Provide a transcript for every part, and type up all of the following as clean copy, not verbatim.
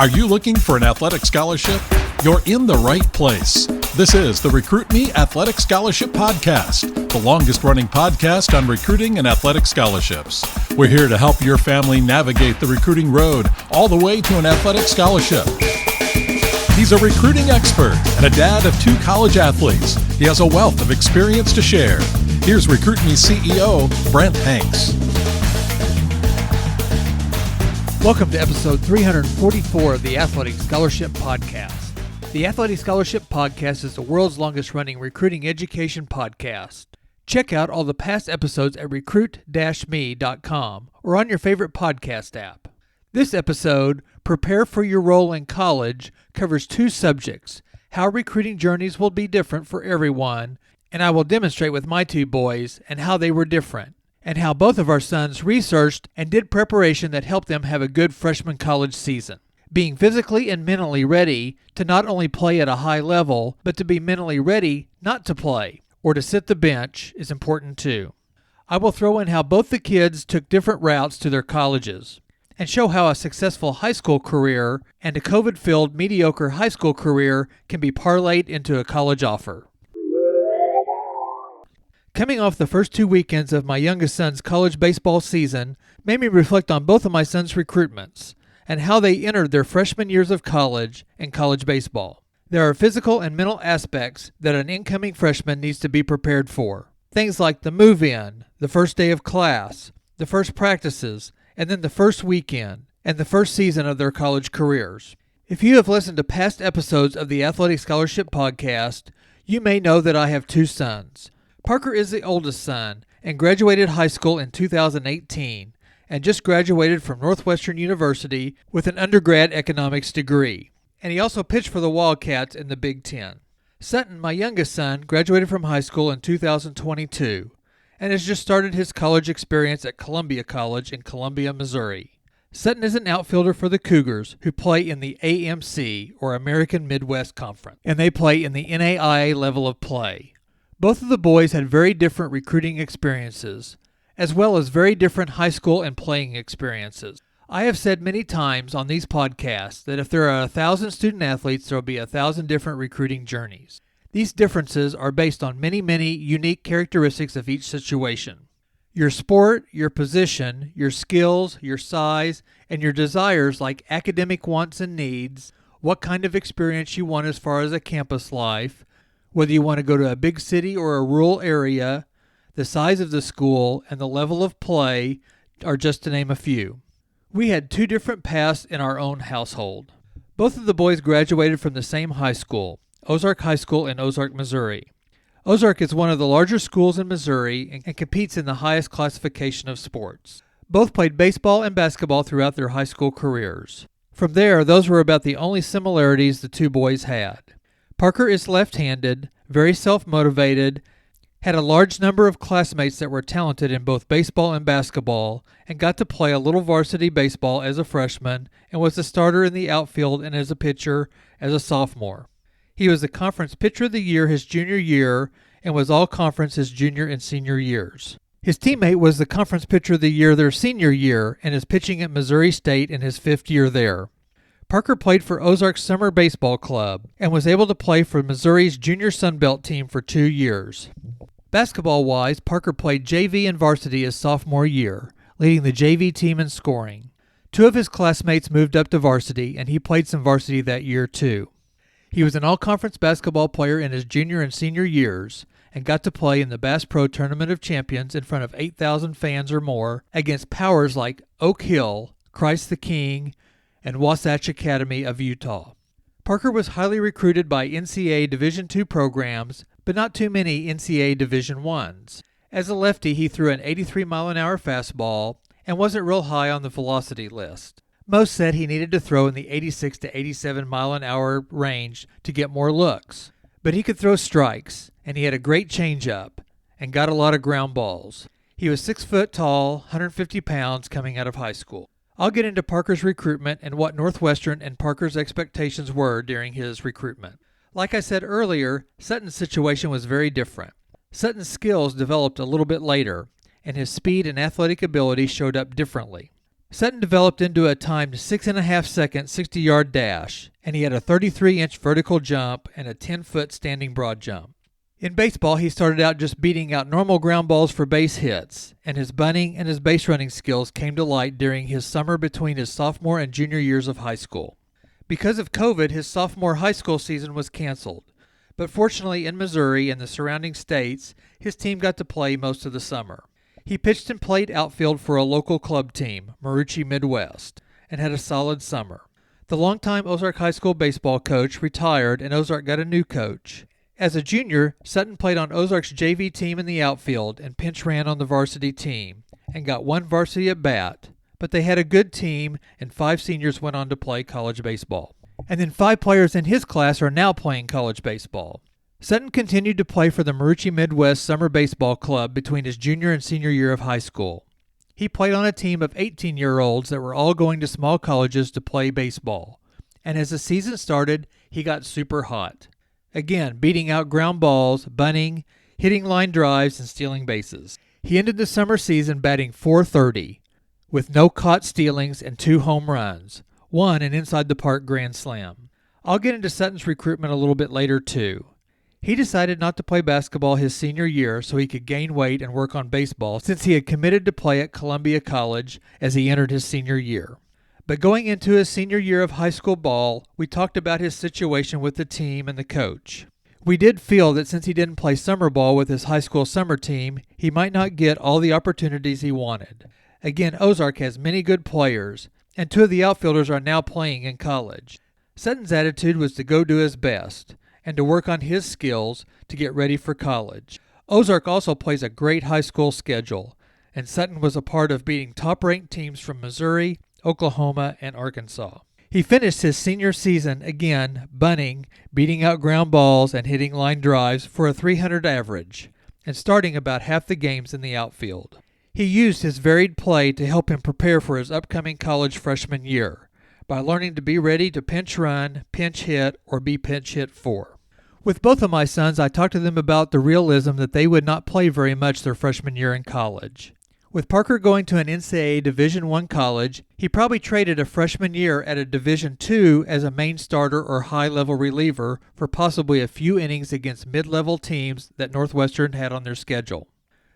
Are you looking for an athletic scholarship? You're in the right place. This is the Recruit Me Athletic Scholarship Podcast, the longest-running podcast on recruiting and athletic scholarships. We're here to help your family navigate the recruiting road all the way to an athletic scholarship. He's a recruiting expert and a dad of 2 college athletes. He has a wealth of experience to share. Here's Recruit Me CEO, Brent Hanks. Welcome to episode 344 of the Athletic Scholarship Podcast. The Athletic Scholarship Podcast is the world's longest-running recruiting education podcast. Check out all the past episodes at recruit-me.com or on your favorite podcast app. This episode, Prepare for Your Role in College, covers 2 subjects: how recruiting journeys will be different for everyone, and I will demonstrate with my 2 boys and how they were different, and how both of our sons researched and did preparation that helped them have a good freshman college season. Being physically and mentally ready to not only play at a high level, but to be mentally ready not to play or to sit the bench is important too. I will throw in how both the kids took different routes to their colleges and show how a successful high school career and a COVID-filled mediocre high school career can be parlayed into a college offer. Coming off the first 2 weekends of my youngest son's college baseball season made me reflect on both of my sons' recruitments and how they entered their freshman years of college and college baseball. There are physical and mental aspects that an incoming freshman needs to be prepared for. Things like the move-in, the first day of class, the first practices, and then the first weekend, and the first season of their college careers. If you have listened to past episodes of the Athletic Scholarship Podcast, you may know that I have 2 sons. Parker is the oldest son and graduated high school in 2018 and just graduated from Northwestern University with an undergrad economics degree. And he also pitched for the Wildcats in the Big Ten. Sutton, my youngest son, graduated from high school in 2022 and has just started his college experience at Columbia College in Columbia, Missouri. Sutton is an outfielder for the Cougars who play in the AMC, or American Midwest Conference, and they play in the NAIA level of play. Both of the boys had very different recruiting experiences, as well as very different high school and playing experiences. I have said many times on these podcasts that if there are 1,000 student athletes, there will be 1,000 different recruiting journeys. These differences are based on many unique characteristics of each situation. Your sport, your position, your skills, your size, and your desires like academic wants and needs, what kind of experience you want as far as a campus life, whether you want to go to a big city or a rural area, the size of the school, and the level of play are just to name a few. We had 2 different paths in our own household. Both of the boys graduated from the same high school, Ozark High School in Ozark, Missouri. Ozark is one of the larger schools in Missouri and competes in the highest classification of sports. Both played baseball and basketball throughout their high school careers. From there, those were about the only similarities the 2 boys had. Parker is left-handed, very self-motivated, had a large number of classmates that were talented in both baseball and basketball, and got to play a little varsity baseball as a freshman, and was a starter in the outfield and as a pitcher as a sophomore. He was the Conference Pitcher of the Year his junior year, and was all-conference his junior and senior years. His teammate was the Conference Pitcher of the Year their senior year, and is pitching at Missouri State in his 5th year there. Parker played for Ozark's Summer Baseball Club and was able to play for Missouri's Junior Sunbelt team for 2 years. Basketball-wise, Parker played JV and varsity his sophomore year, leading the JV team in scoring. 2 of his classmates moved up to varsity, and he played some varsity that year too. He was an all-conference basketball player in his junior and senior years and got to play in the Bass Pro Tournament of Champions in front of 8,000 fans or more against powers like Oak Hill, Christ the King, and Wasatch Academy of Utah. Parker was highly recruited by NCAA Division II programs, but not too many NCAA Division I's. As a lefty, he threw an 83-mile-an-hour fastball and wasn't real high on the velocity list. Most said he needed to throw in the 86 to 87-mile-an-hour range to get more looks. But he could throw strikes, and he had a great changeup, and got a lot of ground balls. He was 6 foot tall, 150 pounds coming out of high school. I'll get into Parker's recruitment and what Northwestern and Parker's expectations were during his recruitment. Like I said earlier, Sutton's situation was very different. Sutton's skills developed a little bit later, and his speed and athletic ability showed up differently. Sutton developed into a timed 6.5-second 60-yard dash, and he had a 33-inch vertical jump and a 10-foot standing broad jump. In baseball, he started out just beating out normal ground balls for base hits, and his bunting and his base running skills came to light during his summer between his sophomore and junior years of high school. Because of COVID, his sophomore high school season was canceled, but fortunately in Missouri and the surrounding states, his team got to play most of the summer. He pitched and played outfield for a local club team, Marucci Midwest, and had a solid summer. The longtime Ozark High School baseball coach retired and Ozark got a new coach. As a junior, Sutton played on Ozark's JV team in the outfield and pinch ran on the varsity team and got one varsity at bat, but they had a good team and 5 seniors went on to play college baseball. And then 5 players in his class are now playing college baseball. Sutton continued to play for the Marucci Midwest Summer Baseball Club between his junior and senior year of high school. He played on a team of 18-year-olds that were all going to small colleges to play baseball. And as the season started, he got super hot. Again, beating out ground balls, bunting, hitting line drives, and stealing bases. He ended the summer season batting .430, with no caught stealings and 2 home runs, one an inside-the-park grand slam. I'll get into Sutton's recruitment a little bit later, too. He decided not to play basketball his senior year so he could gain weight and work on baseball since he had committed to play at Columbia College as he entered his senior year. But going into his senior year of high school ball, we talked about his situation with the team and the coach. We did feel that since he didn't play summer ball with his high school summer team, he might not get all the opportunities he wanted. Again, Ozark has many good players, and 2 of the outfielders are now playing in college. Sutton's attitude was to go do his best and to work on his skills to get ready for college. Ozark also plays a great high school schedule, and Sutton was a part of beating top-ranked teams from Missouri, Oklahoma, and Arkansas. He finished his senior season, again, bunting, beating out ground balls, and hitting line drives for a .300 average, and starting about half the games in the outfield. He used his varied play to help him prepare for his upcoming college freshman year, by learning to be ready to pinch run, pinch hit, or be pinch hit for. With both of my sons, I talked to them about the realism that they would not play very much their freshman year in college. With Parker going to an NCAA Division I college, he probably traded a freshman year at a Division II as a main starter or high-level reliever for possibly a few innings against mid-level teams that Northwestern had on their schedule.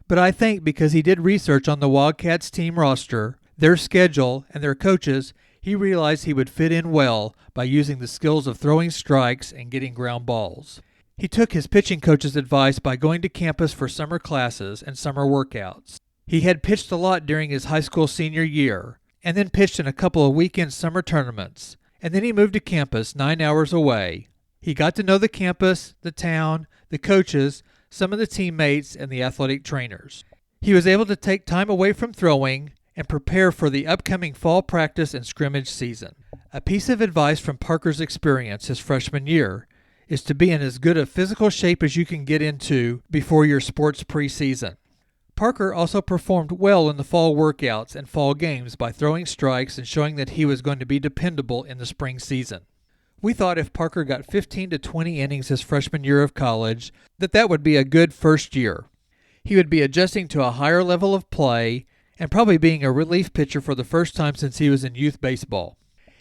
But I think because he did research on the Wildcats team roster, their schedule, and their coaches, he realized he would fit in well by using the skills of throwing strikes and getting ground balls. He took his pitching coach's advice by going to campus for summer classes and summer workouts. He had pitched a lot during his high school senior year, and then pitched in a couple of weekend summer tournaments, and then he moved to campus 9 hours away. He got to know the campus, the town, the coaches, some of the teammates, and the athletic trainers. He was able to take time away from throwing and prepare for the upcoming fall practice and scrimmage season. A piece of advice from Parker's experience his freshman year is to be in as good a physical shape as you can get into before your sports preseason. Parker also performed well in the fall workouts and fall games by throwing strikes and showing that he was going to be dependable in the spring season. We thought if Parker got 15 to 20 innings his freshman year of college, that would be a good first year. He would be adjusting to a higher level of play and probably being a relief pitcher for the first time since he was in youth baseball.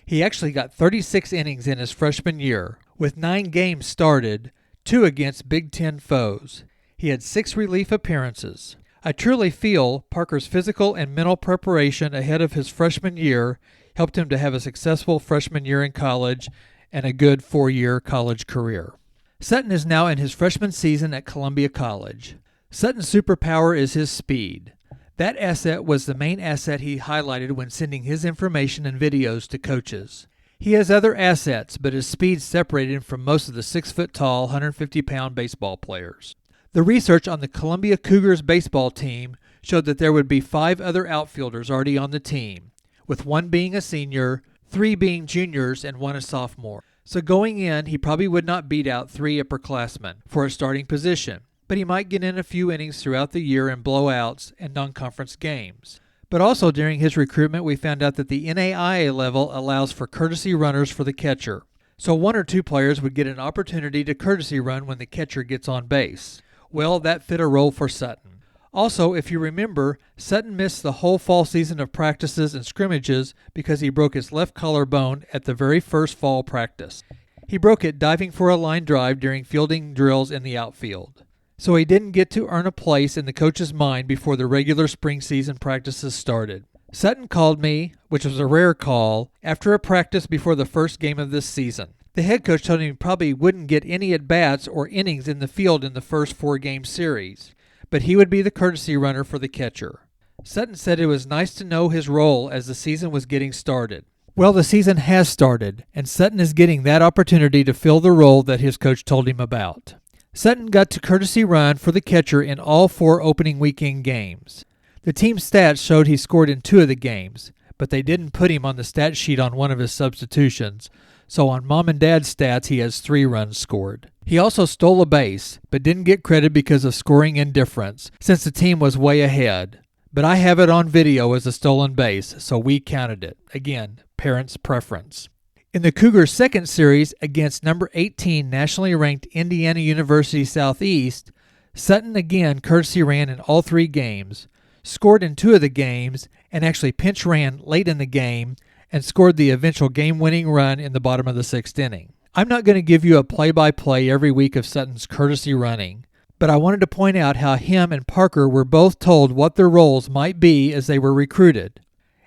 He actually got 36 innings in his freshman year, with 9 games started, 2 against Big Ten foes. He had 6 relief appearances. I truly feel Parker's physical and mental preparation ahead of his freshman year helped him to have a successful freshman year in college and a good 4-year college career. Sutton is now in his freshman season at Columbia College. Sutton's superpower is his speed. That asset was the main asset he highlighted when sending his information and videos to coaches. He has other assets, but his speed separated him from most of the 6-foot-tall, 150-pound baseball players. The research on the Columbia Cougars baseball team showed that there would be 5 other outfielders already on the team, with 1 being a senior, 3 being juniors, and 1 a sophomore. So going in, he probably would not beat out 3 upperclassmen for a starting position, but he might get in a few innings throughout the year in blowouts and non-conference games. But also during his recruitment, we found out that the NAIA level allows for courtesy runners for the catcher. So 1 or 2 players would get an opportunity to courtesy run when the catcher gets on base. Well, that fit a role for Sutton. Also, if you remember, Sutton missed the whole fall season of practices and scrimmages because he broke his left collarbone at the very first fall practice. He broke it diving for a line drive during fielding drills in the outfield. So he didn't get to earn a place in the coach's mind before the regular spring season practices started. Sutton called me, which was a rare call, after a practice before the first game of this season. The head coach told him he probably wouldn't get any at-bats or innings in the field in the first 4-game series, but he would be the courtesy runner for the catcher. Sutton said it was nice to know his role as the season was getting started. Well, the season has started, and Sutton is getting that opportunity to fill the role that his coach told him about. Sutton got to courtesy run for the catcher in all 4 opening weekend games. The team's stats showed he scored in 2 of the games, but they didn't put him on the stat sheet on one of his substitutions, so on Mom and Dad's stats he has 3 runs scored. He also stole a base, but didn't get credit because of scoring indifference, since the team was way ahead. But I have it on video as a stolen base, so we counted it. Again, parents' preference. In the Cougars' second series against number 18 nationally ranked Indiana University Southeast, Sutton again courtesy ran in all 3 games, scored in 2 of the games, and actually pinch ran late in the game and scored the eventual game-winning run in the bottom of the 6th inning. I'm not going to give you a play-by-play every week of Sutton's courtesy running, but I wanted to point out how him and Parker were both told what their roles might be as they were recruited,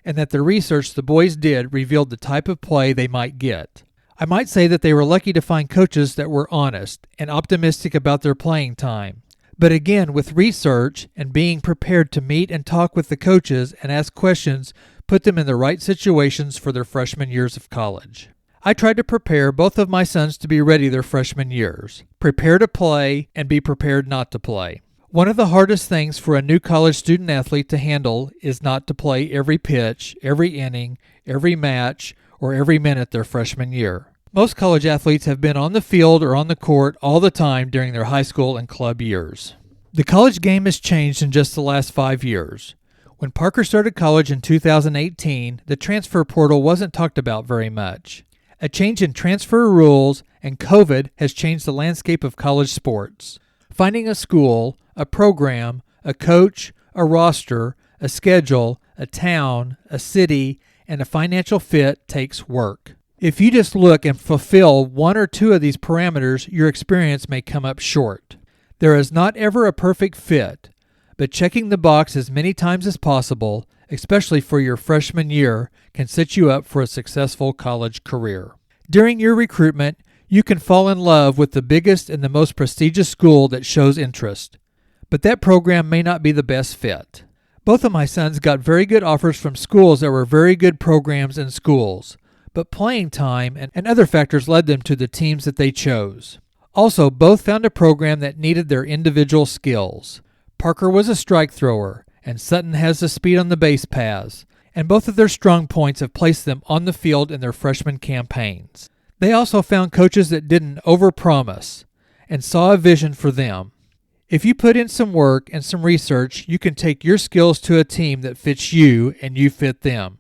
and that the research the boys did revealed the type of play they might get. I might say that they were lucky to find coaches that were honest and optimistic about their playing time. But again, with research and being prepared to meet and talk with the coaches and ask questions put them in the right situations for their freshman years of college. I tried to prepare both of my sons to be ready their freshman years. Prepare to play and be prepared not to play. One of the hardest things for a new college student athlete to handle is not to play every pitch, every inning, every match, or every minute their freshman year. Most college athletes have been on the field or on the court all the time during their high school and club years. The college game has changed in just the last 5 years. When Parker started college in 2018, the transfer portal wasn't talked about very much. A change in transfer rules and COVID has changed the landscape of college sports. Finding a school, a program, a coach, a roster, a schedule, a town, a city, and a financial fit takes work. If you just look and fulfill 1 or 2 of these parameters, your experience may come up short. There is not ever a perfect fit, but checking the box as many times as possible, especially for your freshman year, can set you up for a successful college career. During your recruitment, you can fall in love with the biggest and the most prestigious school that shows interest, but that program may not be the best fit. Both of my sons got very good offers from schools that were very good programs and schools, but playing time and other factors led them to the teams that they chose. Also, both found a program that needed their individual skills. Parker was a strike thrower, and Sutton has the speed on the base paths, and both of their strong points have placed them on the field in their freshman campaigns. They also found coaches that didn't overpromise and saw a vision for them. If you put in some work and some research, you can take your skills to a team that fits you and you fit them.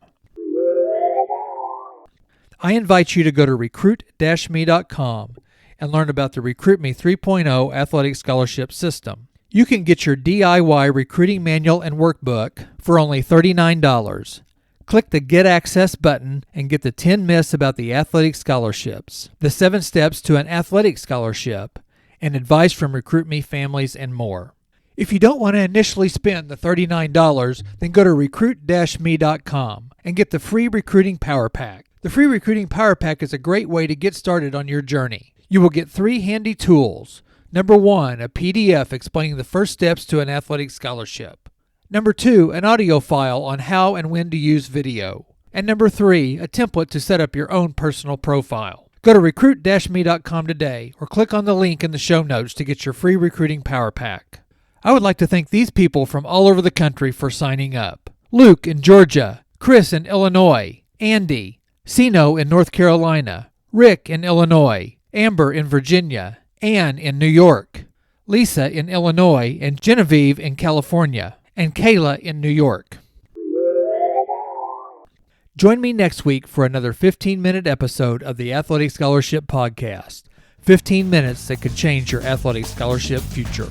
I invite you to go to recruit-me.com and learn about the Recruit Me 3.0 Athletic Scholarship System. You can get your DIY recruiting manual and workbook for only $39. Click the Get Access button and get the 10 myths about the athletic scholarships, the 7 steps to an athletic scholarship, and advice from Recruit Me families and more. If you don't want to initially spend the $39, then go to recruit-me.com and get the free Recruiting Power Pack. The free Recruiting Power Pack is a great way to get started on your journey. You will get 3 handy tools. Number 1, a PDF explaining the first steps to an athletic scholarship. Number 2, an audio file on how and when to use video. And number 3, a template to set up your own personal profile. Go to recruit-me.com today or click on the link in the show notes to get your free Recruiting Power Pack. I would like to thank these people from all over the country for signing up. Luke in Georgia, Chris in Illinois, Andy, Sino in North Carolina, Rick in Illinois, Amber in Virginia, Ann in New York, Lisa in Illinois, and Genevieve in California, and Kayla in New York. Join me next week for another 15-minute episode of the Athletic Scholarship Podcast. 15 minutes that could change your athletic scholarship future.